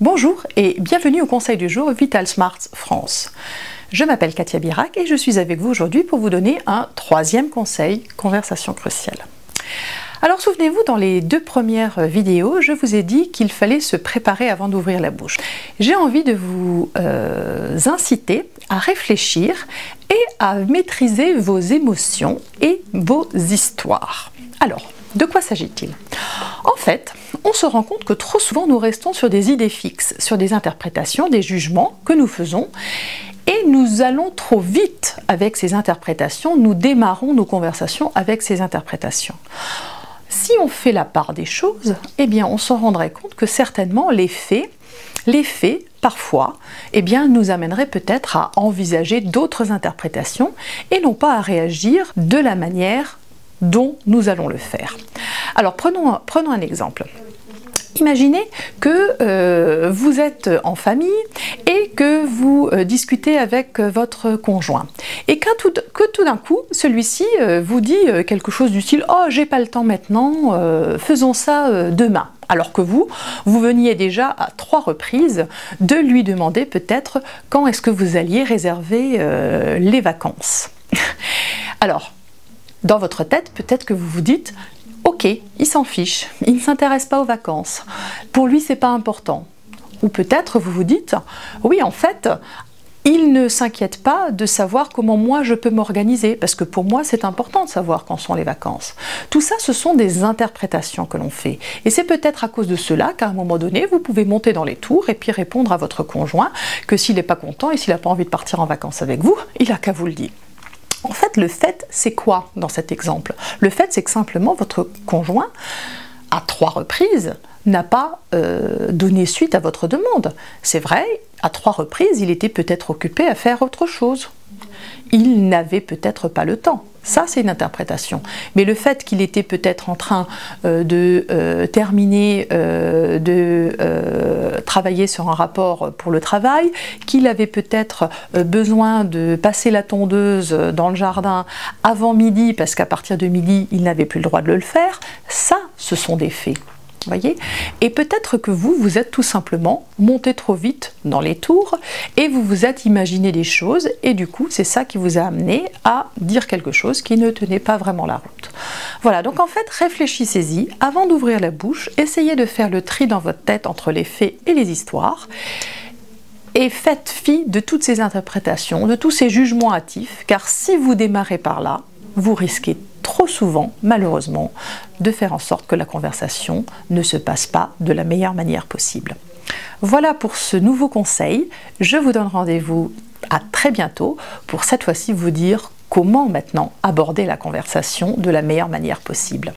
Bonjour et bienvenue au conseil du jour Vital Smart France. Je m'appelle Katia Birac et je suis avec vous aujourd'hui pour vous donner un troisième conseil, conversation cruciale. Alors souvenez-vous, dans les deux premières vidéos, je vous ai dit qu'il fallait se préparer avant d'ouvrir la bouche. J'ai envie de vous inciter à réfléchir et à maîtriser vos émotions et vos histoires. Alors, de quoi s'agit-il ? En fait, on se rend compte que trop souvent nous restons sur des idées fixes, sur des interprétations, des jugements que nous faisons et nous allons trop vite avec ces interprétations, nous démarrons nos conversations avec ces interprétations. Si on fait la part des choses, eh bien on se rendrait compte que certainement les faits parfois, eh bien, nous amèneraient peut-être à envisager d'autres interprétations et non pas à réagir de la manière dont nous allons le faire. Alors prenons un exemple. Imaginez que vous êtes en famille et que vous discutez avec votre conjoint et que tout d'un coup celui-ci vous dit quelque chose du style « Oh, j'ai pas le temps maintenant, faisons ça demain ». Alors que vous veniez déjà à 3 reprises de lui demander peut-être quand est-ce que vous alliez réserver les vacances. Alors, dans votre tête, peut-être que vous vous dites « Ok, il s'en fiche, il ne s'intéresse pas aux vacances, pour lui c'est pas important ». Ou peut-être vous vous dites « Oui, en fait, il ne s'inquiète pas de savoir comment moi je peux m'organiser, parce que pour moi c'est important de savoir quand sont les vacances ». Tout ça, ce sont des interprétations que l'on fait. Et c'est peut-être à cause de cela qu'à un moment donné, vous pouvez monter dans les tours et puis répondre à votre conjoint que s'il n'est pas content et s'il n'a pas envie de partir en vacances avec vous, il n'a qu'à vous le dire. En fait, le fait, c'est quoi dans cet exemple? Le fait, c'est que simplement votre conjoint, à 3 reprises, n'a pas donné suite à votre demande. C'est vrai, à 3 reprises, il était peut-être occupé à faire autre chose. Il n'avait peut-être pas le temps. Ça, c'est une interprétation. Mais le fait qu'il était peut-être en train de terminer, travailler sur un rapport pour le travail, qu'il avait peut-être besoin de passer la tondeuse dans le jardin avant midi, parce qu'à partir de midi, il n'avait plus le droit de le faire, ça, ce sont des faits. Voyez ? Et peut-être que vous êtes tout simplement monté trop vite dans les tours et vous vous êtes imaginé des choses et du coup c'est ça qui vous a amené à dire quelque chose qui ne tenait pas vraiment la route. Voilà, donc en fait réfléchissez-y avant d'ouvrir la bouche, essayez de faire le tri dans votre tête entre les faits et les histoires et faites fi de toutes ces interprétations, de tous ces jugements hâtifs, car si vous démarrez par là, vous risquez trop souvent, malheureusement, de faire en sorte que la conversation ne se passe pas de la meilleure manière possible. Voilà pour ce nouveau conseil. Je vous donne rendez-vous à très bientôt pour cette fois-ci vous dire comment maintenant aborder la conversation de la meilleure manière possible.